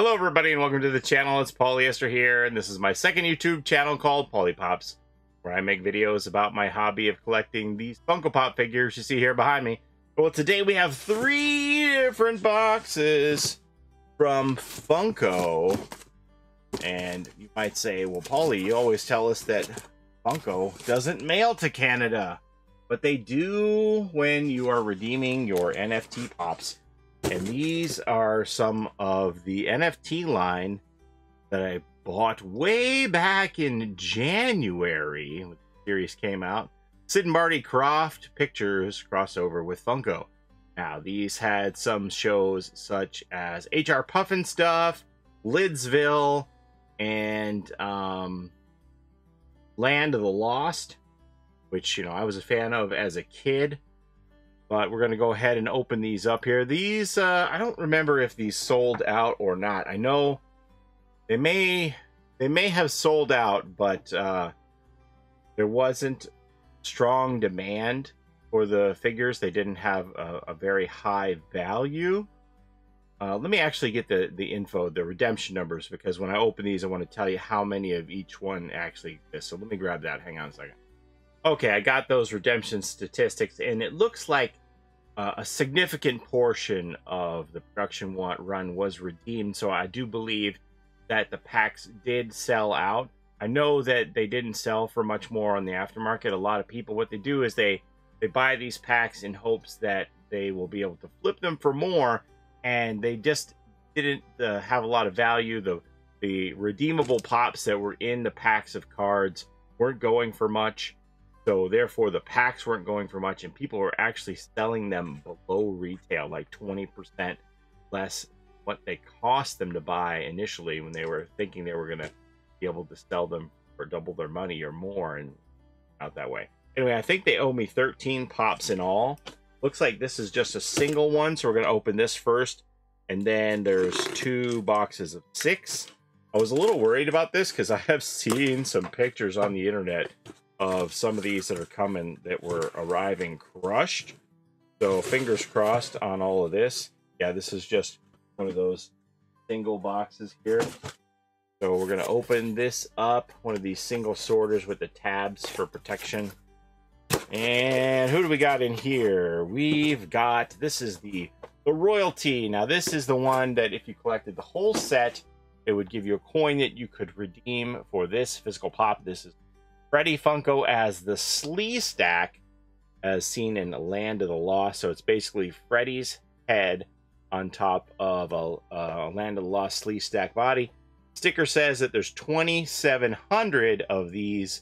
Hello everybody and welcome to the channel. It's Paulie ESTHER here, and this is my second YouTube channel called Paulie Pops, where I make videos about my hobby of collecting these Funko Pop figures you see here behind me. Well, today we have 3 different boxes from Funko. And you might say, well, Paulie, you always tell us that Funko doesn't mail to Canada. But they do when you are redeeming your NFT Pops. And these are some of the NFT line that I bought way back in January when the series came out. Sid Marty Krofft Pictures crossover with Funko. Now, these had some shows such as HR Puffin Stuff, Lidsville, and Land of the Lost, which, you know, I was a fan of as a kid. But we're going to go ahead and open these up here. These, I don't remember if these sold out or not. I know they may have sold out, but there wasn't strong demand for the figures. They didn't have a very high value. Let me actually get the info, the redemption numbers, because when I open these, I want to tell you how many of each one actually exist. So let me grab that. Hang on a second. Okay, I got those redemption statistics, and it looks like a significant portion of the production run was redeemed. So I do believe that the packs did sell out. I know that they didn't sell for much more on the aftermarket. A lot of people, what they do is they buy these packs in hopes that they will be able to flip them for more, and they just didn't have a lot of value. The redeemable pops that were in the packs of cards weren't going for much. So therefore, the packs weren't going for much, and people were actually selling them below retail, like 20% less what they cost them to buy initially when they were thinking they were going to be able to sell them for double their money or more, and out that way. Anyway, I think they owe me 13 pops in all. Looks like this is just a single one, so we're going to open this first, and then there's 2 boxes of 6. I was a little worried about this because I have seen some pictures on the internet of some of these that are coming that were arriving crushed. So fingers crossed on all of this. Yeah, this is just one of those single boxes here. So we're gonna open this up, one of these single sorters with the tabs for protection. And who do we got in here? We've got, this is the royalty. Now this is the one that if you collected the whole set, it would give you a coin that you could redeem for this physical pop. This is Freddy Funko as the Slee Stack, as seen in Land of the Lost. So it's basically Freddy's head on top of a Land of the Lost Slee Stack body. Sticker says that there's 2,700 of these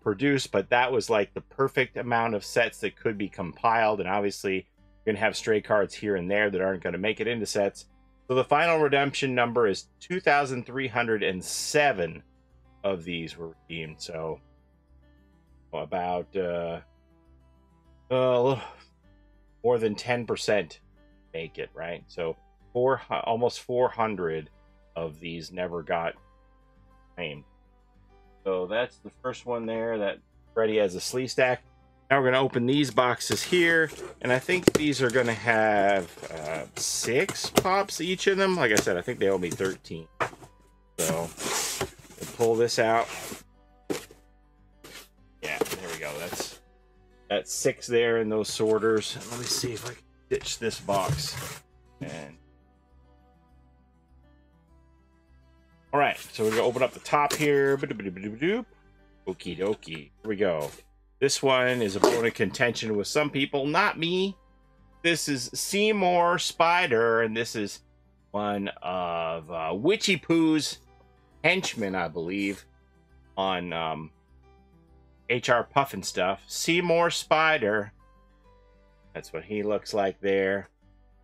produced, but that was like the perfect amount of sets that could be compiled. And obviously, you're going to have stray cards here and there that aren't going to make it into sets. So the final redemption number is 2,307. Of these were redeemed, so about a little more than 10% make it, right? So almost 400 of these never got claimed. So that's the first one there, that Freddy has a Slee Stack. Now we're going to open these boxes here, and I think these are going to have 6 pops each of them. Like I said, I think they owe me 13. So pull this out. Yeah, there we go. That's 6 there in those sorters. Let me see if I can ditch this box. And all right, so we're gonna open up the top here. Okie dokie. Here we go. This one is a bone of contention with some people, not me. This is Seymour Spider, and this is one of Witchy Poo's henchman, I believe, on HR Puffin Stuff. Seymour Spider. That's what he looks like there.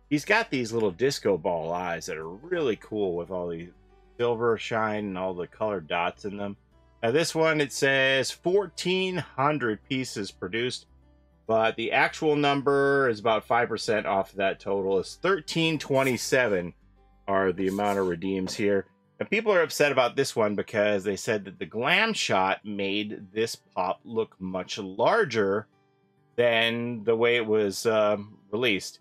He's got these little disco ball eyes that are really cool with all the silver shine and all the colored dots in them. Now this one, it says 1,400 pieces produced, but the actual number is about 5% off of that total. It's 1,327 are the amount of redeems here. And people are upset about this one because they said that the glam shot made this pop look much larger than the way it was released.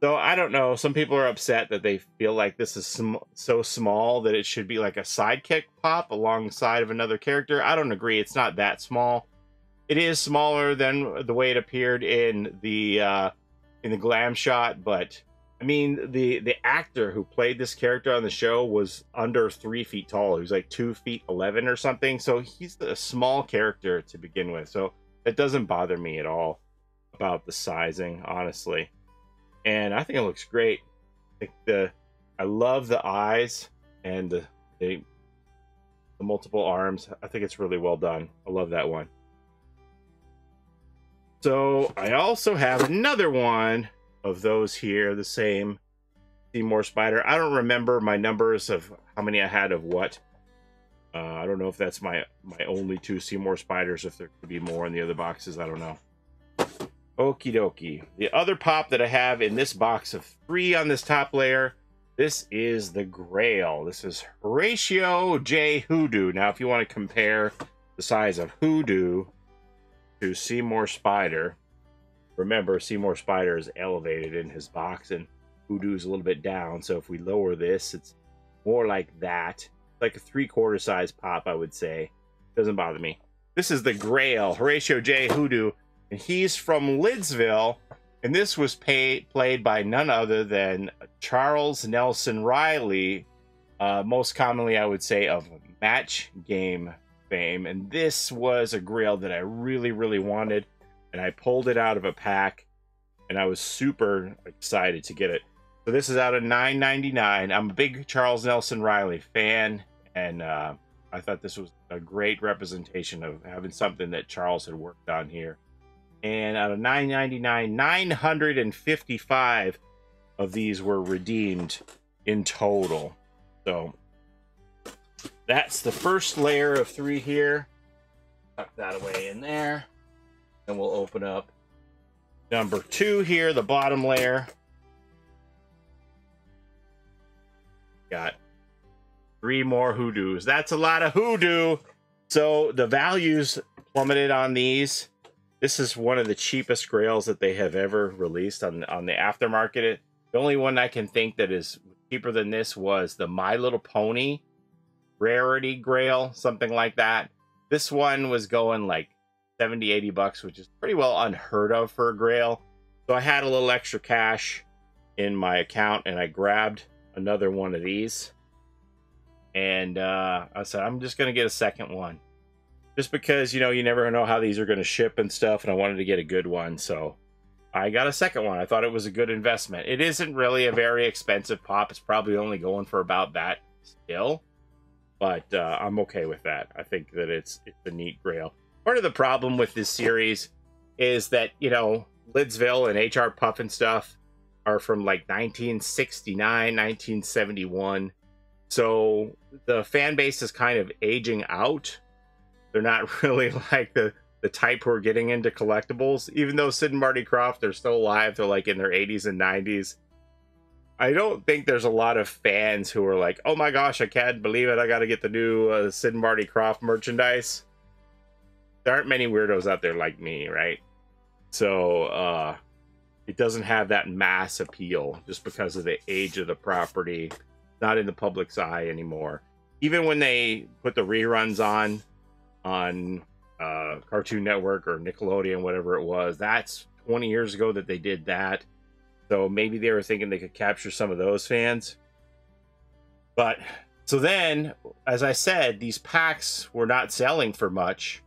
So I don't know. Some people are upset that they feel like this is so small that it should be like a sidekick pop alongside of another character. I don't agree. It's not that small. It is smaller than the way it appeared in the glam shot, but I mean the actor who played this character on the show was under 3 feet tall. He was like 2 feet 11 or something. So he's a small character to begin with. So it doesn't bother me at all about the sizing, honestly. And I think it looks great. I love the eyes and the multiple arms. I think it's really well done. I love that one. So I also have another one of those here, the same Seymour Spider. I don't remember my numbers of how many I had of what. I don't know if that's my only 2 Seymour Spiders, if there could be more in the other boxes. I don't know. Okie dokie. The other pop that I have in this box of 3 on this top layer, this is the Grail. This is Horatio J. Hoodoo. Now, if you want to compare the size of Hoodoo to Seymour Spider, remember Seymour Spider is elevated in his box and Hoodoo is a little bit down. So if we lower this, it's more like that. Like a 3/4 size pop, I would say. Doesn't bother me. This is the Grail, Horatio J. Hoodoo. And he's from Lidsville, and this was played by none other than Charles Nelson Riley, most commonly, I would say, of Match Game fame. And this was a Grail that I really, really wanted, and I pulled it out of a pack, and I was super excited to get it. So this is out of $9.99. I'm a big Charles Nelson Riley fan, and I thought this was a great representation of having something that Charles had worked on here. And out of $9.99, 955 of these were redeemed in total. So that's the first layer of 3 here. Tuck that away in there. And we'll open up number 2 here, the bottom layer. Got 3 more Hoodoos. That's a lot of Hoodoo. So the values plummeted on these. This is one of the cheapest Grails that they have ever released on the aftermarket. The only one I can think that is cheaper than this was the My Little Pony Rarity Grail, something like that. This one was going like 70, 80 bucks, which is pretty well unheard of for a Grail. So I had a little extra cash in my account, and I grabbed another one of these. And I said, I'm just going to get a second one. Just because, you know, you never know how these are going to ship and stuff, and I wanted to get a good one, so I got a second one. I thought it was a good investment. It isn't really a very expensive pop. It's probably only going for about that still, but I'm okay with that. I think that it's a neat Grail. Part of the problem with this series is that, you know, Lidsville and HR Puff and stuff are from like 1969, 1971, so the fan base is kind of aging out. They're not really like the type who are getting into collectibles. Even though Sid and Marty Krofft are still alive, they're like in their 80s and 90s. I don't think there's a lot of fans who are like, oh my gosh, I can't believe it. I got to get the new Sid and Marty Krofft merchandise. There aren't many weirdos out there like me, right? So it doesn't have that mass appeal just because of the age of the property. Not in the public's eye anymore. Even when they put the reruns on Cartoon Network or Nickelodeon, whatever it was, that's 20 years ago that they did that. So maybe they were thinking they could capture some of those fans. But so then, as I said, these packs were not selling for much,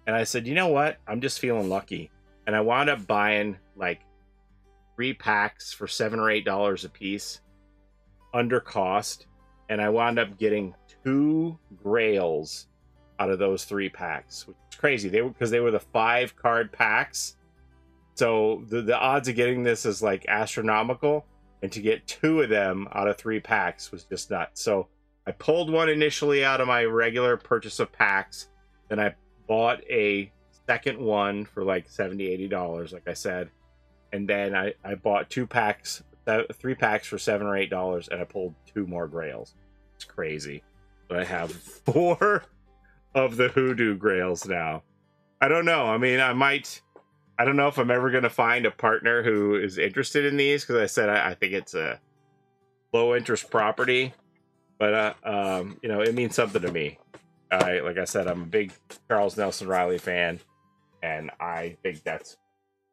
and I said, you know what, I'm just feeling lucky. And I wound up buying like 3 packs for $7 or $8 a piece under cost, and I wound up getting 2 Grails out of those 3 packs, which is crazy. Because they were the 5 card packs, so the odds of getting this is like astronomical, and to get 2 of them out of 3 packs was just nuts. So I pulled one initially out of my regular purchase of packs, then I bought a second one for like $70, $80, like I said, and then I bought 3 packs for $7 or $8, and I pulled 2 more Grails. It's crazy. But I have 4 of the Hoodoo Grails now. I don't know. I mean, I might I don't know if I'm ever going to find a partner who is interested in these, because I said I think it's a low interest property, but you know, it means something to me. Like I said, I'm a big Charles Nelson Riley fan, and I think that's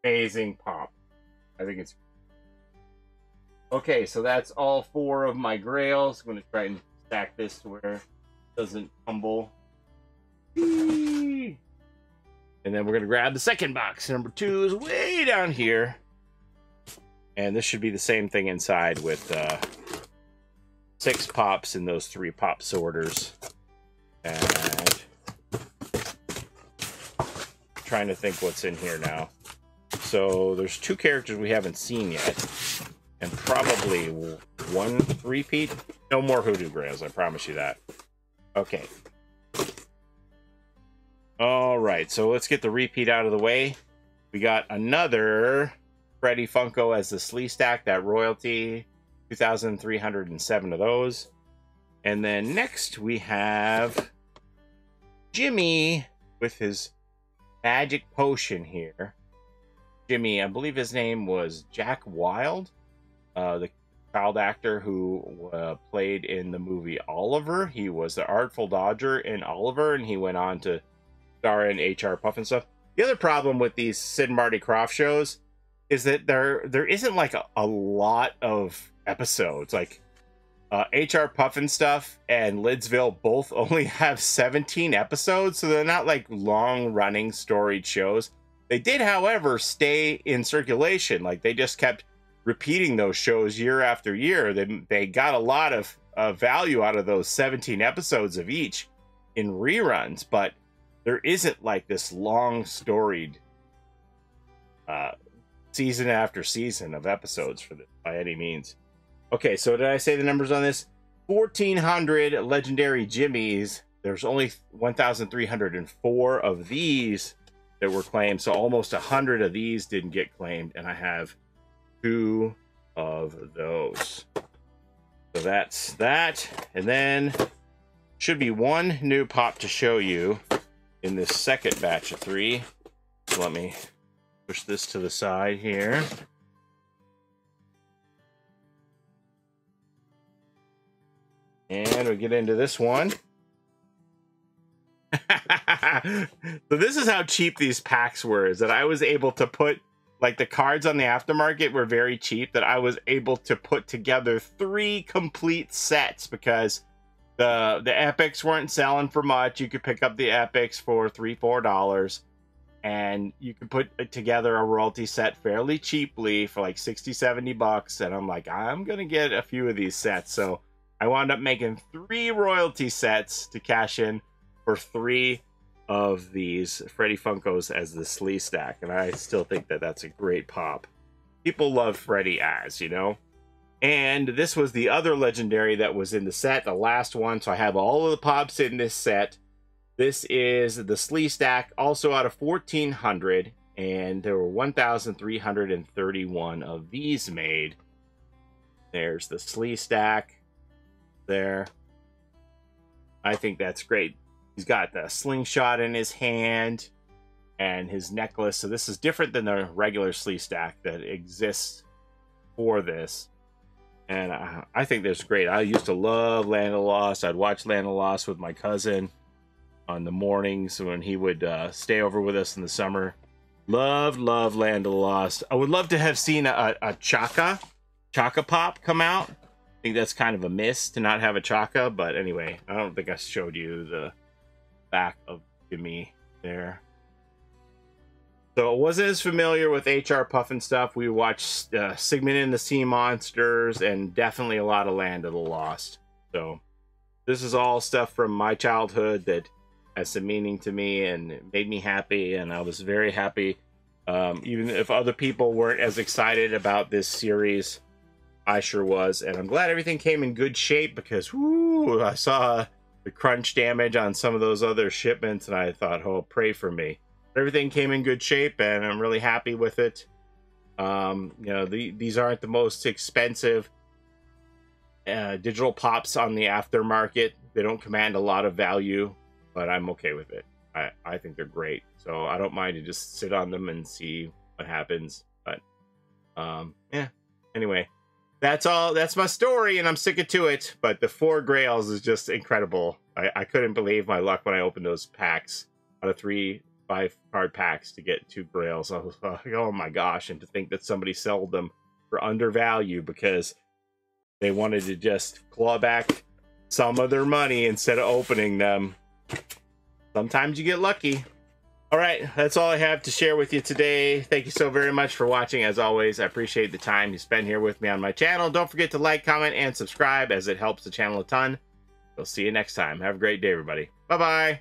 amazing pop. I think it's okay. So that's all 4 of my grails. I'm going to try and stack this to where it doesn't tumble. And then we're going to grab the second box. Number 2 is way down here. And this should be the same thing inside with 6 pops and those 3 pop sorters. And trying to think what's in here now. So there's 2 characters we haven't seen yet. And probably 1 repeat. No more Hoodoo Grails, I promise you that. Okay. All right, so let's get the repeat out of the way. We got another Freddy Funko as the Slee Stack, that royalty, 2,307 of those. And then next we have Jimmy with his magic potion here. Jimmy, I believe his name was Jack Wilde, the child actor who played in the movie Oliver. He was the Artful Dodger in Oliver, and he went on to star in HR Puff and stuff. The other problem with these Sid Marty Krofft shows is that there isn't like a lot of episodes. Like HR Puff and stuff and Lidsville both only have 17 episodes, so they're not like long running storied shows. They did, however, stay in circulation. Like they just kept repeating those shows year after year. They got a lot of value out of those 17 episodes of each in reruns, but there isn't like this long storied season after season of episodes for this by any means. Okay, so did I say the numbers on this? 1,400 legendary Jimmies. There's only 1,304 of these that were claimed, so almost 100 of these didn't get claimed, and I have 2 of those. So that's that, and then should be 1 new pop to show you in this second batch of 3. So let me push this to the side here. And we get into this one. So this is how cheap these packs were, is that I was able to put, like, the cards on the aftermarket were very cheap, that I was able to put together 3 complete sets, because the epics weren't selling for much. You could pick up the epics for $3-4, and you could put together a royalty set fairly cheaply for like 60-70 bucks. And I'm like, I'm gonna get a few of these sets. So I wound up making 3 royalty sets to cash in for 3 of these Freddy Funkos as the Slee Stack, and I still think that that's a great pop. People love Freddy as, you know. And this was the other legendary that was in the set, the last one. So I have all of the pops in this set. This is the Slee Stack, also out of 1,400, and there were 1,331 of these made. There's the Slee Stack there. I think that's great. He's got the slingshot in his hand and his necklace. So this is different than the regular Slee Stack that exists for this. And I think that's great. I used to love Land of the Lost. I'd watch Land of the Lost with my cousin on the mornings when he would stay over with us in the summer. Love Land of the Lost. I would love to have seen a Chaka Pop come out. I think that's kind of a miss to not have a Chaka. But anyway, I don't think I showed you the back of Jimmy there. So I wasn't as familiar with HR Puff and stuff. We watched Sigmund and the Sea Monsters and definitely a lot of Land of the Lost. So this is all stuff from my childhood that has some meaning to me and it made me happy, and I was very happy. Even if other people weren't as excited about this series, I sure was. And I'm glad everything came in good shape, because whoo, I saw the crunch damage on some of those other shipments and I thought, oh, pray for me. Everything came in good shape and I'm really happy with it. You know, these aren't the most expensive digital pops on the aftermarket. They don't command a lot of value, but I'm okay with it. I think they're great. So I don't mind to just sit on them and see what happens. But yeah. Anyway, that's all. That's my story, and I'm sticking to it. But the 4 Grails is just incredible. I couldn't believe my luck when I opened those packs out of 3 5-card packs to get 2 Grails. I was like, oh my gosh! And to think that somebody sold them for undervalue because they wanted to just claw back some of their money instead of opening them. Sometimes you get lucky. All right, that's all I have to share with you today. Thank you so very much for watching. As always, I appreciate the time you spend here with me on my channel. Don't forget to like, comment, and subscribe as it helps the channel a ton. We'll see you next time. Have a great day, everybody. Bye-bye.